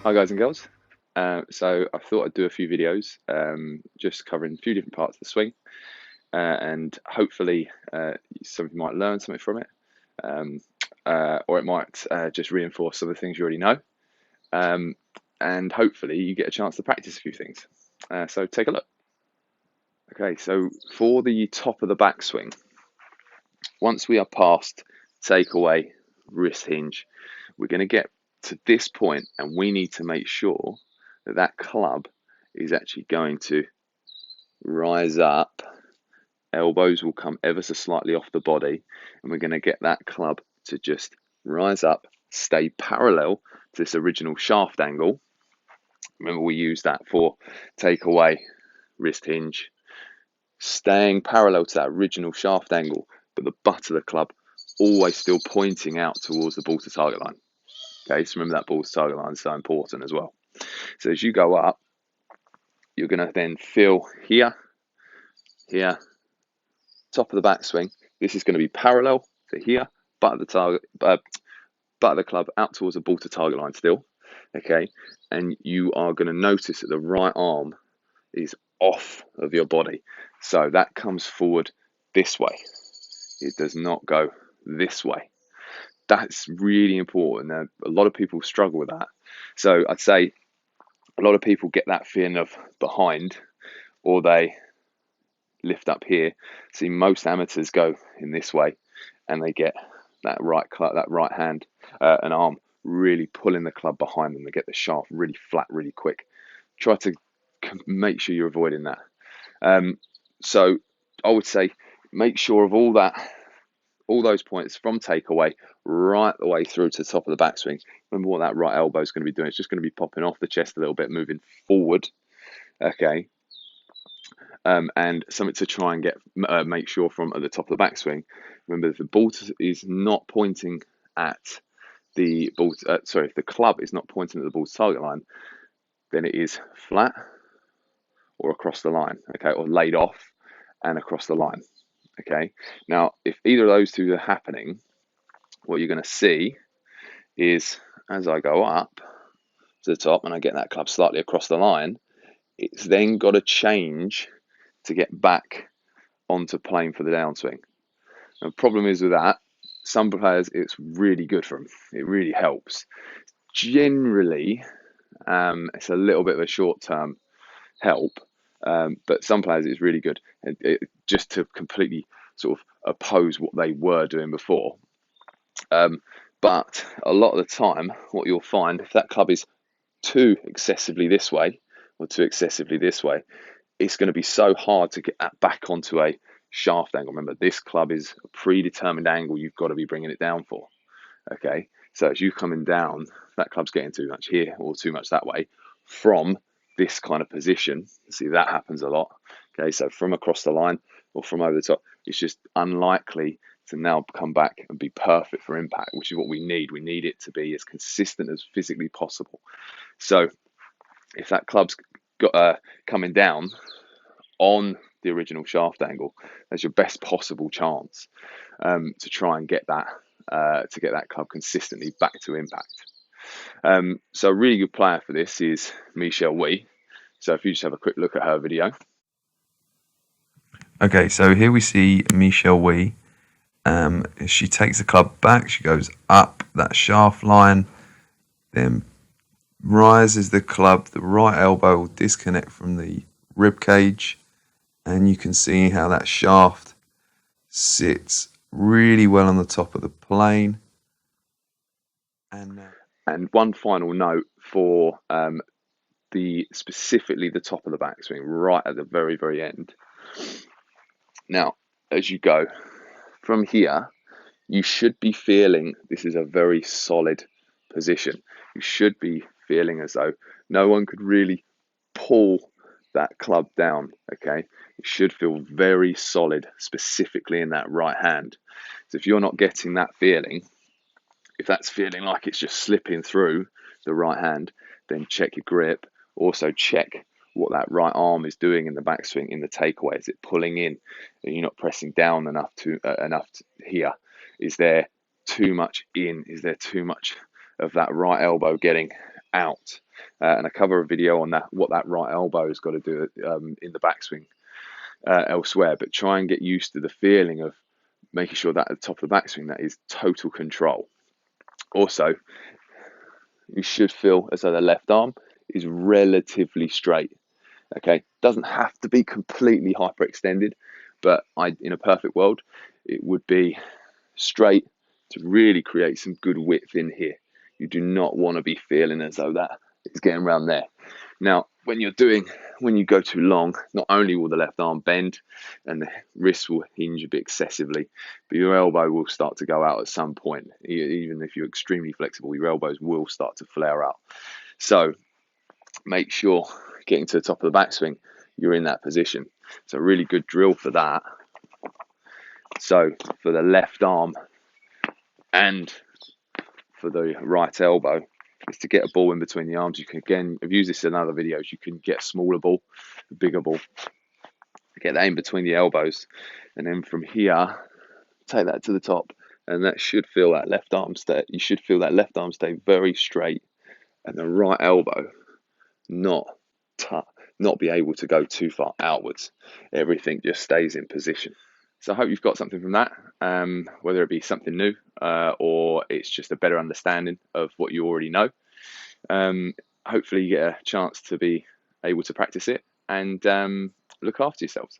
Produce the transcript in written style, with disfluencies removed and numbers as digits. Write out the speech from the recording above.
Hi guys and girls. So I thought I'd do a few videos just covering a few different parts of the swing and hopefully some of you might learn something from it um, or it might just reinforce some of the things you already know um, and hopefully you get a chance to practice a few things. So take a look. Okay, so for the top of the backswing, once we are past takeaway, wrist hinge, we're going to get to this point and we need to make sure that that club is actually going to rise up. Elbows will come ever so slightly off the body, and we're going to get that club to just rise up, stay parallel to this original shaft angle. Remember, we use that for takeaway, wrist hinge, staying parallel to that original shaft angle, but the butt of the club always still pointing out towards the ball to target line. Okay, so remember that ball to target line is so important as well. So as you go up, you're going to then feel here, here, top of the backswing. This is going to be parallel to here, butt of the target, butt of the club out towards the ball to target line still. Okay, and you are going to notice that the right arm is off of your body, so that comes forward this way. It does not go this way. That's really important. Now, a lot of people struggle with that. So I'd say a lot of people get that feeling of behind, or they lift up here. See, most amateurs go in this way, and they get that right hand and arm really pulling the club behind them. They get the shaft really flat, really quick. Try to make sure you're avoiding that. So I would say make sure of all those points from takeaway right the way through to the top of the backswing. Remember what that right elbow is going to be doing. It's just going to be popping off the chest a little bit, moving forward. Okay, and something to try and get make sure from at the top of the backswing. Remember, if the ball is not pointing at the ball, if the club is not pointing at the ball's target line, then it is flat or across the line, okay, or laid off and across the line, okay. Now, if either of those two are happening, what you're going to see is as I go up to the top and I get that club slightly across the line, it's then got to change to get back onto playing for the downswing. The problem is with that, some players it's really good for them. It really helps. Generally, it's a little bit of a short-term help, but some players it's really good. Just to completely sort of oppose what they were doing before. But a lot of the time, what you'll find if that club is too excessively this way or too excessively this way, it's going to be so hard to get that back onto a shaft angle. Remember, this club is a predetermined angle you've got to be bringing it down for. Okay, so as you coming down, that club's getting too much here or too much that way from this kind of position. See, that happens a lot. Okay, so from across the line or from over the top, it's just unlikely to now come back and be perfect for impact, which is what we need. We need it to be as consistent as physically possible. So if that club's got coming down on the original shaft angle, there's your best possible chance to try and get that club consistently back to impact. So a really good player for this is Michelle Wee. So if you just have a quick look at her video. Okay, so here we see Michelle Wee. She takes the club back, she goes up that shaft line, then rises the club, the right elbow will disconnect from the rib cage, and you can see how that shaft sits really well on the top of the plane. And one final note for specifically the top of the backswing, right at the very, very end. Now, as you go from here, you should be feeling this is a very solid position. You should be feeling as though no one could really pull that club down, okay? It should feel very solid, specifically in that right hand. So if you're not getting that feeling, if that's feeling like it's just slipping through the right hand, then check your grip. Also check what that right arm is doing in the backswing, in the takeaway. Is it pulling in? Are you not pressing down enough to here? Is there too much in? Is there too much of that right elbow getting out? and I cover a video on that, what that right elbow has got to do in the backswing elsewhere. But try and get used to the feeling of making sure that at the top of the backswing, that is total control. Also, you should feel as though the left arm is relatively straight. Okay, doesn't have to be completely hyperextended, but in a perfect world, it would be straight to really create some good width in here. You do not want to be feeling as though that is getting around there. Now, when you go too long, not only will the left arm bend and the wrist will hinge a bit excessively, but your elbow will start to go out at some point. Even if you're extremely flexible, your elbows will start to flare out. So make sure getting to the top of the backswing, you're in that position. It's a really good drill for that. So for the left arm and for the right elbow is to get a ball in between the arms. You can, again, I've used this in other videos, you can get a smaller ball, a bigger ball, get that in between the elbows, and then from here, take that to the top, and that should feel that left arm stay. You should feel that left arm stay very straight, and the right elbow not be able to go too far outwards. Everything just stays in position. So I hope you've got something from that, whether it be something new or it's just a better understanding of what you already know. Hopefully you get a chance to be able to practice it and look after yourselves.